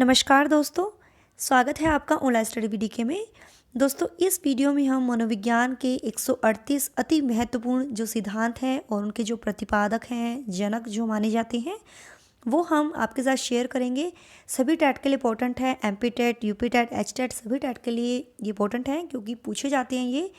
नमस्कार दोस्तों, स्वागत है आपका ऑनलाइन स्टडी बीडीके में। दोस्तों, इस वीडियो में हम मनोविज्ञान के 138 अति महत्वपूर्ण जो सिद्धांत हैं और उनके जो प्रतिपादक हैं, जनक जो माने जाते हैं, वो हम आपके साथ शेयर करेंगे। सभी टैट के लिए इंपॉर्टेंट है, MP TET, UP TET, H TET, सभी टैट के लिए ये इंपॉर्टेंट है क्योंकि पूछे जाते हैं ये।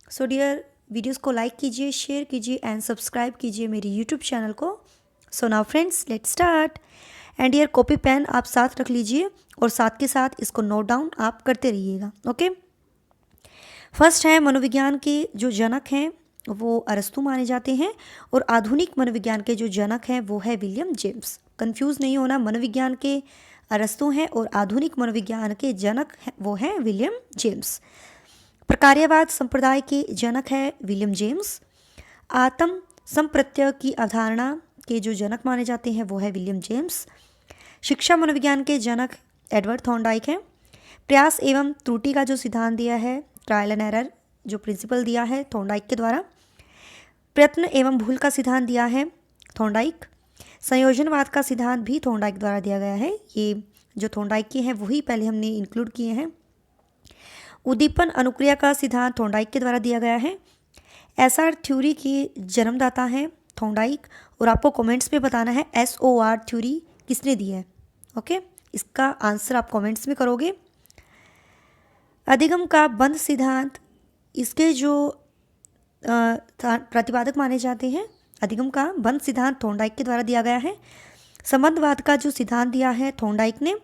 सो डियर, वीडियोस को लाइक कीजिए, शेयर कीजिए एंड सब्सक्राइब कीजिए मेरी यूट्यूब चैनल को। So now friends, let's start. And यार, कॉपी पेन आप साथ रख लीजिए और साथ के साथ इसको नोट डाउन आप करते रहिएगा। ओके, फर्स्ट है मनोविज्ञान के जो जनक हैं वो अरस्तु माने जाते हैं और आधुनिक मनोविज्ञान के जो जनक हैं वो है विलियम जेम्स। कंफ्यूज नहीं होना, मनोविज्ञान के अरस्तु हैं और आधुनिक मनोविज्ञान के जनक हैं वो हैं विलियम जेम्स। प्रकार्यवाद संप्रदाय के जनक है विलियम जेम्स। आत्म संप्रत्यय की अवधारणा के जो जनक माने जाते हैं वो है विलियम जेम्स। शिक्षा मनोविज्ञान के जनक एडवर्ड थॉर्नडाइक हैं। प्रयास एवं त्रुटि का जो सिद्धांत दिया है, ट्रायल एंड एरर जो प्रिंसिपल दिया है थॉर्नडाइक के द्वारा। प्रयत्न एवं भूल का सिद्धांत दिया है थॉर्नडाइक। संयोजनवाद का सिद्धांत भी थॉर्नडाइक द्वारा दिया गया है। ये जो थॉर्नडाइक के हैं वही पहले हमने इंक्लूड किए हैं। उद्दीपन अनुक्रिया का सिद्धांत थॉर्नडाइक के द्वारा दिया गया है। एसआर थ्योरी के जन्मदाता हैं थॉर्नडाइक और आपको कमेंट्स में बताना है एसओआर थ्योरी किसने दी है। ओके, इसका आंसर आप कमेंट्स में करोगे। अधिगम का बंध सिद्धांत, इसके जो प्रतिपादक माने जाते हैं, अधिगम का बंध सिद्धांत थॉर्नडाइक के द्वारा दिया गया है। संबंधवाद का जो सिद्धांत दिया है थॉर्नडाइक ने।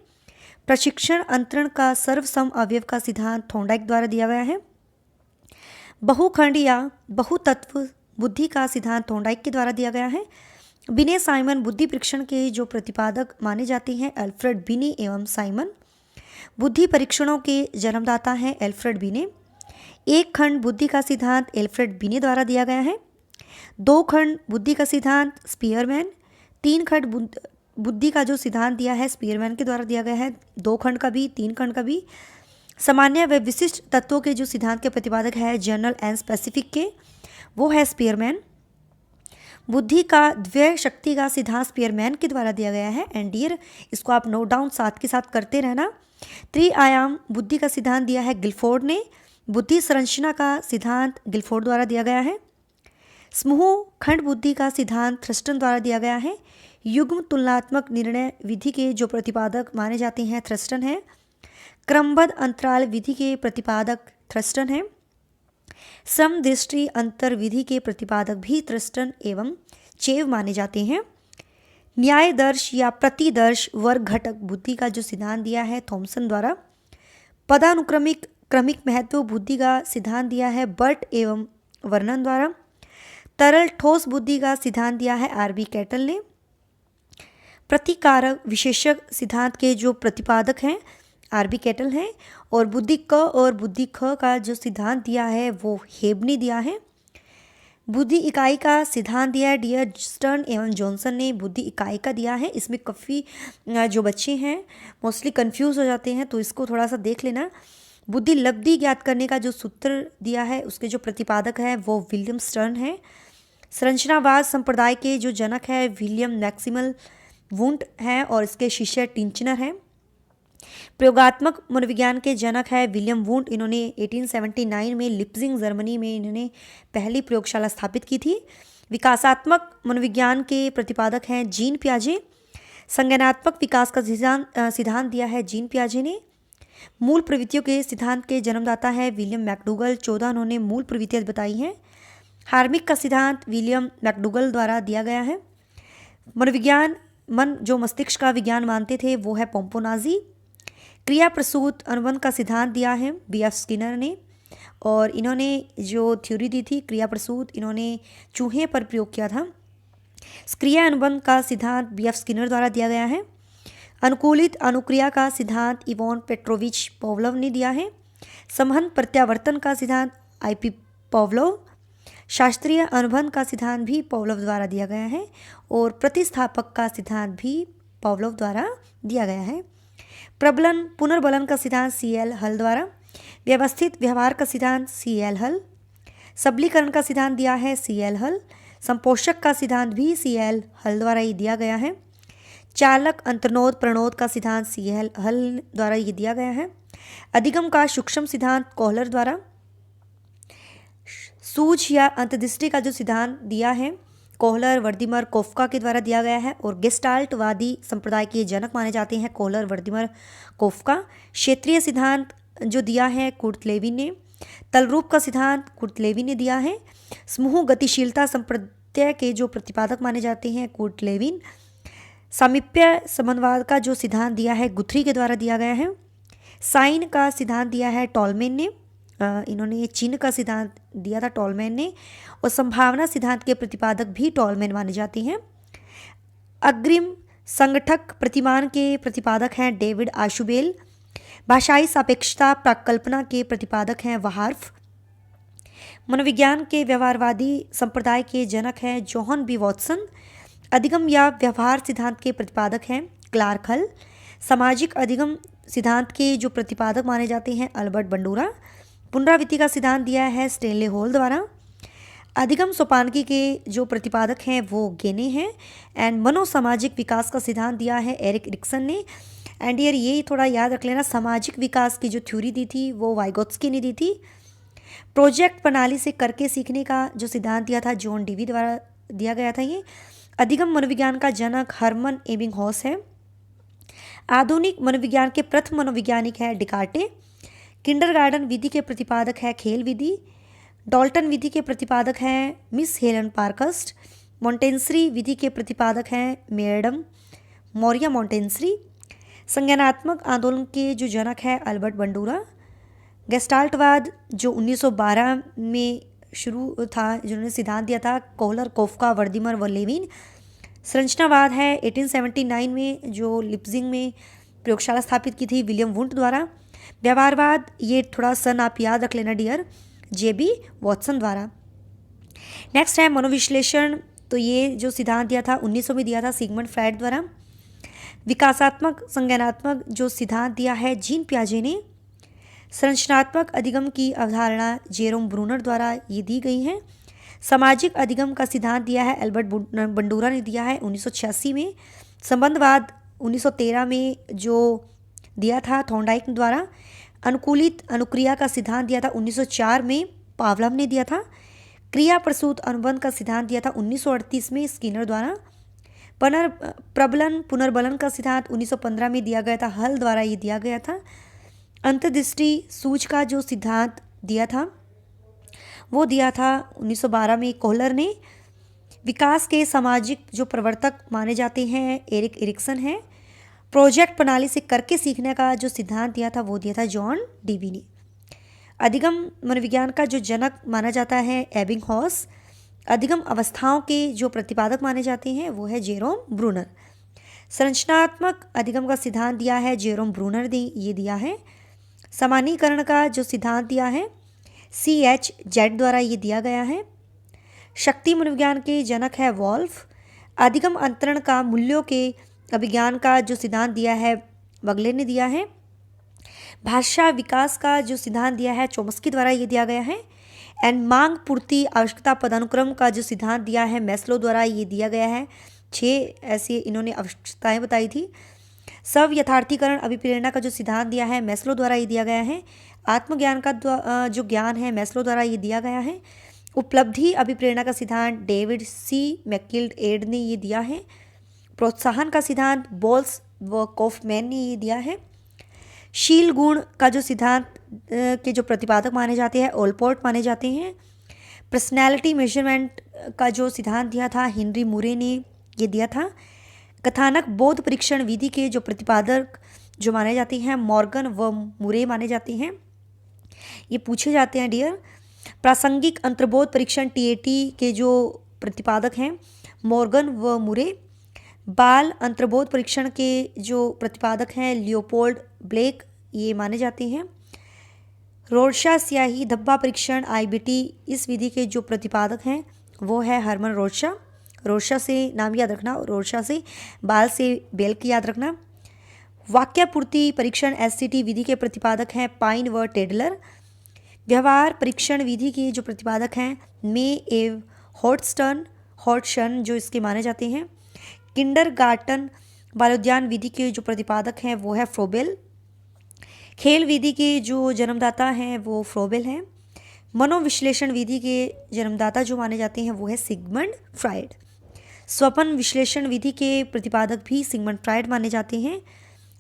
प्रशिक्षण अंतरण का सर्वसम अवयव का सिद्धांत थॉर्नडाइक द्वारा दिया गया है। बहुखंड या बहुतत्व बुद्धि का सिद्धांत थॉर्नडाइक के द्वारा दिया गया है। बिने साइमन बुद्धि परीक्षण के जो प्रतिपादक माने जाते हैं एल्फ्रेड बिने एवं साइमन। बुद्धि परीक्षणों के जन्मदाता हैं एल्फ्रेड बिने। एक खंड बुद्धि का सिद्धांत एल्फ्रेड बिने द्वारा दिया गया है। दो खंड बुद्धि का सिद्धांत स्पीयरमैन। तीन खंड बुद्धि का जो सिद्धांत दिया है स्पीयरमैन के द्वारा दिया गया है, दो खंड का भी, तीन खंड का भी। सामान्य व विशिष्ट तत्वों के जो सिद्धांत के प्रतिपादक है जनरल एंड स्पेसिफिक के, वो है स्पीयरमैन। बुद्धि का द्वय शक्ति का सिद्धांत स्पीयरमैन के द्वारा दिया गया है। एंड डियर, इसको आप नोट डाउन साथ के साथ करते रहना। त्रिआयाम बुद्धि का सिद्धांत दिया है गिलफोर्ड ने। बुद्धि संरचना का सिद्धांत गिलफोर्ड द्वारा दिया गया है। समूह खंड बुद्धि का सिद्धांत थ्रस्टन द्वारा दिया गया है। युग्म तुलनात्मक निर्णय विधि के जो प्रतिपादक माने जाते हैं थ्रस्टन है। क्रमबद्ध अंतराल विधि के प्रतिपादक थ्रस्टन है। सम दृष्टि अंतर विधि के प्रतिपादक भी थ्रस्टन एवं चेव माने जाते हैं। न्यायदर्श या प्रतिदर्श वर्ग घटक बुद्धि का जो सिद्धांत दिया है थॉमसन द्वारा। पदानुक्रमिक क्रमिक महत्व बुद्धि का सिद्धांत दिया है बर्ट एवं वर्णन द्वारा। तरल ठोस बुद्धि का सिद्धांत दिया है आरबी कैटल ने। प्रतिकारक विशेषक सिद्धांत के जो प्रतिपादक हैं आरबी कैटल हैं। और बुद्धि क और बुद्धि ख का जो सिद्धांत दिया है वो हेब ने दिया है। बुद्धि इकाई का सिद्धांत दिया है डियर स्टर्न एवं जॉनसन ने बुद्धि इकाई का दिया है। इसमें काफ़ी जो बच्चे हैं मोस्टली कंफ्यूज हो जाते हैं, तो इसको थोड़ा सा देख लेना। बुद्धि लब्धि ज्ञात करने का जो सूत्र दिया है उसके जो प्रतिपादक है वो विलियम स्टर्न है। संरचनावाद संप्रदाय के जो जनक है विलियम मैक्सिमल वुंट हैं और इसके शिष्य टिंचनर हैं। प्रयोगात्मक मनोविज्ञान के जनक है विलियम वुंट। इन्होंने 1879 में लिप्जिंग जर्मनी में इन्होंने पहली प्रयोगशाला स्थापित की थी। विकासात्मक मनोविज्ञान के प्रतिपादक हैं जीन पियाजे। संज्ञानात्मक विकास का सिद्धांत दिया है जीन पियाजे ने। मूल प्रवृत्तियों के सिद्धांत के जन्मदाता है विलियम मैकडूगल। 14 उन्होंने मूल प्रवृत्तियां बताई हैं। हार्मिक का सिद्धांत विलियम मैकडूगल द्वारा दिया गया है। मनोविज्ञान मन जो मस्तिष्क का विज्ञान मानते थे वो है पोम्पोनाजी। क्रिया प्रसूत अनुबंध का सिद्धांत दिया है बीएफ स्किनर ने और इन्होंने जो थ्योरी दी थी क्रिया प्रसूत, इन्होंने चूहे पर प्रयोग किया था। क्रिया अनुबंध का सिद्धांत बीएफ स्किनर द्वारा दिया गया है। अनुकूलित अनुक्रिया का सिद्धांत इवोन पेट्रोविच पॉवलोव ने दिया है। संबंध प्रत्यावर्तन का सिद्धांत आईपी पॉवलोव। शास्त्रीय अनुबंध का सिद्धांत भी पॉवलोव द्वारा दिया गया है और प्रतिस्थापक का सिद्धांत भी पॉवलोव द्वारा दिया गया है। प्रबलन पुनर्बलन का सिद्धांत सीएल हल द्वारा। व्यवस्थित व्यवहार का सिद्धांत सीएल हल। सबलीकरण का सिद्धांत दिया है सीएल हल। संपोषक का सिद्धांत भी सीएल हल द्वारा ही दिया गया है। चालक अंतर्नोद प्रणोद का सिद्धांत सी हल द्वारा ये दिया गया है। अधिगम का सूक्ष्म सिद्धांत कोहलर द्वारा। सूझ या अंतर्दृष्टि का जो सिद्धांत दिया है कोहलर वर्दिमर कोफ्का के द्वारा दिया गया है और गेस्टाल्टवादी संप्रदाय के जनक माने जाते हैं कोहलर वर्दिमर कोफ्का। क्षेत्रीय सिद्धांत जो दिया है कुर्तलेवी ने। तलरूप का सिद्धांत कुर्तलेवी ने दिया है। समूह गतिशीलता संप्रदाय के जो प्रतिपादक माने जाते हैं कुर्तलेविन। सामीप्य संबंधवाद का जो सिद्धांत दिया है गुथरी के द्वारा दिया गया है। साइन का सिद्धांत दिया है टॉलमेन ने। इन्होंने चिन्ह का सिद्धांत दिया था टॉलमेन ने और संभावना सिद्धांत के प्रतिपादक भी टॉलमेन माने जाते हैं। अग्रिम संगठक प्रतिमान के प्रतिपादक हैं डेविड आशुबेल। भाषाई सापेक्षता प्राकल्पना के प्रतिपादक हैं वाहार्फ। मनोविज्ञान के व्यवहारवादी संप्रदाय के जनक हैं जोहन बी वॉटसन। अधिगम या व्यवहार सिद्धांत के प्रतिपादक हैं क्लार्क हल। सामाजिक अधिगम सिद्धांत के जो प्रतिपादक माने जाते हैं अल्बर्ट बंडूरा। पुनरावृत्ति का सिद्धांत दिया है स्टेनले हॉल द्वारा। अधिगम सोपानकी के जो प्रतिपादक हैं वो गेने हैं। एंड मनोसामाजिक विकास का सिद्धांत दिया है एरिक एरिक्सन ने। एंड ये थोड़ा याद रख लेना, सामाजिक विकास की जो थ्योरी दी थी वो वाइगोत्स्की ने दी थी। प्रोजेक्ट प्रणाली से करके सीखने का जो सिद्धांत दिया था जॉन डीवी द्वारा दिया गया था। ये अधिगम मनोविज्ञान का जनक हर्मन एबिंगहॉस है। आधुनिक मनोविज्ञान के प्रथम मनोवैज्ञानिक है डिकार्टे। किंडरगार्टन विधि के प्रतिपादक है खेल विधि। डॉल्टन विधि के प्रतिपादक हैं मिस हेलन पार्कस्ट। मॉन्टेंसरी विधि के प्रतिपादक हैं मैडम मोरिया मॉन्टेंसरी। संज्ञानात्मक आंदोलन के जो जनक है अल्बर्ट बंडूरा। गेस्टाल्टवाद जो 1912 में शुरू था, जिन्होंने सिद्धांत दिया था कोहलर कोफ्का वर्दिमर व लेविन। संरचनावाद है 1879 में जो लिप्जिंग में प्रयोगशाला स्थापित की थी विलियम वुंट द्वारा। व्यवहारवाद ये थोड़ा सन आप याद रख लेना डियर, जेबी वॉटसन द्वारा। नेक्स्ट है मनोविश्लेषण। तो ये जो सिद्धांत दिया था 1900 में दिया था सिगमंड फ्राइड द्वारा। विकासात्मक संज्ञानात्मक जो सिद्धांत दिया है जीन पियाजे ने। संरचनात्मक अधिगम की अवधारणा जेरोम ब्रूनर द्वारा ये दी गई है। सामाजिक अधिगम का सिद्धांत दिया है एल्बर्ट बंडूरा ने दिया है 1986 में। संबंधवाद 1913 में जो दिया था थॉर्नडाइक द्वारा। अनुकूलित अनुक्रिया का सिद्धांत दिया था 1904 में पावलव ने दिया था। क्रिया प्रसूत अनुबंध का सिद्धांत दिया था 1938 में स्किनर द्वारा। प्रबलन पुनर्बलन का सिद्धांत 1915 में दिया गया था हल द्वारा ये दिया गया था। अंतर्दृष्टि सूझ का जो सिद्धांत दिया था वो दिया था 1912 में कोहलर ने। विकास के सामाजिक जो प्रवर्तक माने जाते हैं एरिक एरिक्सन है। प्रोजेक्ट प्रणाली से करके सीखने का जो सिद्धांत दिया था वो दिया था जॉन डीवी ने। अधिगम मनोविज्ञान का जो जनक माना जाता है एबिंगहॉस। अधिगम अवस्थाओं के जो प्रतिपादक माने जाते हैं वो है जेरोम ब्रूनर। संरचनात्मक अधिगम का सिद्धांत दिया है जेरोम ब्रूनर ने ये दिया है। सामान्यीकरण का जो सिद्धांत दिया है CH द्वारा ये दिया गया है। शक्ति मनोविज्ञान के जनक है वॉल्फ। अधिगम अंतरण का मूल्यों के अभिज्ञान का जो सिद्धांत दिया है बगले ने दिया है। भाषा विकास का जो सिद्धांत दिया है चोम्स्की द्वारा ये दिया गया है। एंड मांग पूर्ति आवश्यकता पदानुक्रम का जो सिद्धांत दिया है मैस्लो द्वारा ये दिया गया है। 6 ऐसी इन्होंने आवश्यकताएं बताई थी। सब यथार्थीकरण अभिप्रेरणा का जो सिद्धांत दिया है मैस्लो द्वारा ये दिया गया है। आत्मज्ञान का जो ज्ञान है मैस्लो द्वारा ये दिया गया है। उपलब्धि अभिप्रेरणा का सिद्धांत डेविड C मैकगिल्ड एड ने ये दिया है। प्रोत्साहन का सिद्धांत बॉल्स व कॉफमैन ने ये दिया है। शील गुण का जो सिद्धांत के जो प्रतिपादक माने जाते हैं ओलपोर्ट माने जाते हैं। पर्सनैलिटी मेजरमेंट का जो सिद्धांत दिया था हेनरी मुरे ने ये दिया था। कथानक बोध परीक्षण विधि के जो प्रतिपादक जो माने जाते हैं मॉर्गन व मुरे माने जाते हैं। ये पूछे जाते हैं डियर। प्रासंगिक अंतर्बोध परीक्षण TAT के जो प्रतिपादक हैं मॉर्गन व मुरे। बाल अंतर्बोध परीक्षण के जो प्रतिपादक हैं लियोपोल्ड ब्लेक ये माने जाते हैं। रोडशा स्याही धब्बा परीक्षण IBT इस विधि के जो प्रतिपादक हैं वो है हरमन रोडशा। रोडशा से नाम याद रखना, रोडशा से बाल से बेल की याद रखना। वाक्यपूर्ति परीक्षण SCT विधि के प्रतिपादक हैं पाइन व टेडलर। व्यवहार परीक्षण विधि के जो प्रतिपादक हैं मे एव हॉटस्टन जो इसके माने जाते हैं। किंडरगार्टन बालोद्यान विधि के जो प्रतिपादक हैं वो है फ्रोबेल। खेल विधि के जो जन्मदाता हैं वो फ्रोबेल हैं। मनोविश्लेषण विधि के जन्मदाता जो माने जाते हैं वो है सिगमंड फ्राइड। स्वप्न विश्लेषण विधि के प्रतिपादक भी सिगमंड फ्राइड माने जाते हैं।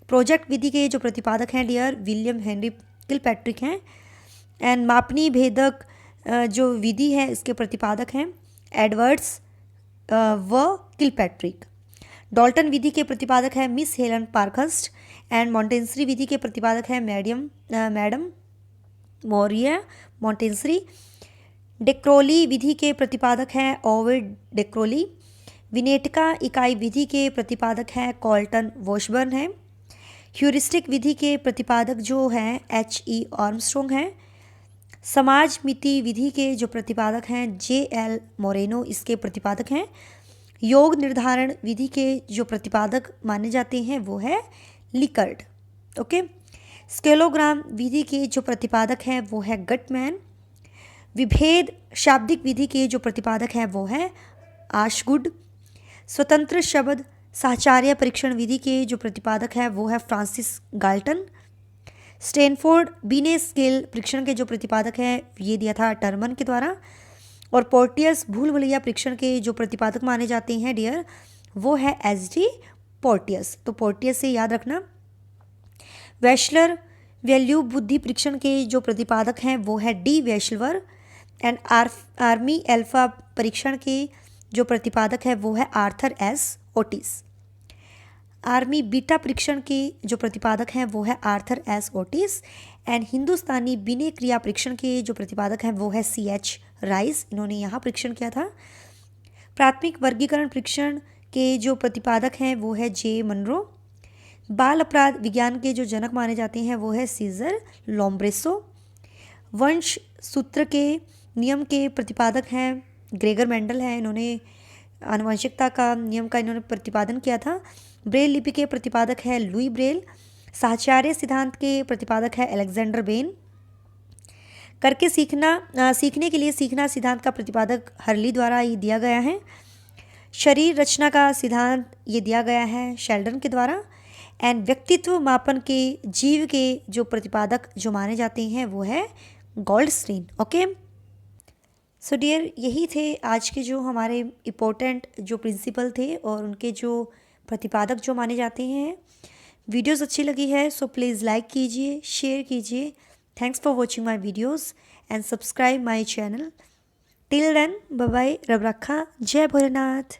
प्रोजेक्ट विधि के जो प्रतिपादक हैं डियर विलियम हेनरी किलपैट्रिक हैं। एंड मापनी भेदक जो विधि है इसके प्रतिपादक हैं एडवर्ड्स व किलपैट्रिक। डॉल्टन विधि के प्रतिपादक है मिस हेलन पार्कहर्स्ट। एंड मॉन्टेंसरी विधि के प्रतिपादक है मैडम मोरिया मॉन्टेंसरी। डेक्रोली विधि के प्रतिपादक हैं ओविड डेक्रोली। विनेटिका इकाई विधि के प्रतिपादक हैं कॉल्टन वॉशबर्न हैं। ह्यूरिस्टिक विधि के प्रतिपादक जो हैं H.E. आर्मस्ट्रॉन्ग हैं। समाज मिति विधि के जो प्रतिपादक हैं J.L. मोरेनो इसके प्रतिपादक हैं। योग निर्धारण विधि के जो प्रतिपादक माने जाते हैं वो है लिकर्ट। ओके। स्केलोग्राम विधि के जो प्रतिपादक हैं वो है गटमैन। विभेद शाब्दिक विधि के जो प्रतिपादक हैं वो है आशगुड। स्वतंत्र शब्द साहचर्य परीक्षण विधि के जो प्रतिपादक है वो है फ्रांसिस गाल्टन। स्टैनफोर्ड बीने स्केल परीक्षण के जो प्रतिपादक है ये दिया था टर्मन के द्वारा। और पोर्टियस भूल भुलैया परीक्षण के जो प्रतिपादक माने जाते हैं डियर वो है H.D. पोर्टियस। तो पोर्टियस से याद रखना। वैशलर वैल्यू बुद्धि परीक्षण के जो प्रतिपादक हैं वो है D. वैशलवर। एंड आर्मी अल्फा परीक्षण के जो प्रतिपादक है वो है Arthur S. Otis. Army beta परीक्षण के जो प्रतिपादक हैं वो है आर्थर S. ओटिस। एंड हिंदुस्तानी बिने क्रिया परीक्षण के जो प्रतिपादक हैं वो है C.H. राइस। इन्होंने यहाँ परीक्षण किया था। प्राथमिक वर्गीकरण परीक्षण के जो प्रतिपादक हैं वो है J. मनरो। बाल अपराध विज्ञान के जो जनक माने जाते हैं वो है सीजर लोम्ब्रेसो। वंश सूत्र के नियम के प्रतिपादक हैं ग्रेगर मेंडल है। इन्होंने आनुवंशिकता का नियम का इन्होंने प्रतिपादन किया था। ब्रेल लिपि के प्रतिपादक है लुई ब्रेल। साहचर्य सिद्धांत के प्रतिपादक है अलेक्जेंडर बेन। करके सीखने के लिए सीखना सिद्धांत का प्रतिपादक हर्ली द्वारा ये दिया गया है। शरीर रचना का सिद्धांत ये दिया गया है शेल्डन के द्वारा। एंड व्यक्तित्व मापन के जीव के जो प्रतिपादक जो माने जाते हैं वो है गोल्डस्टीन। ओके। सो डियर यही थे आज के जो हमारे इम्पोर्टेंट जो प्रिंसिपल थे और उनके जो प्रतिपादक जो माने जाते हैं। वीडियोस अच्छी लगी है सो प्लीज़ लाइक कीजिए, शेयर कीजिए। Thanks for watching my videos and subscribe my channel. Till then bye bye, रब रखा, जय भोलेनाथ।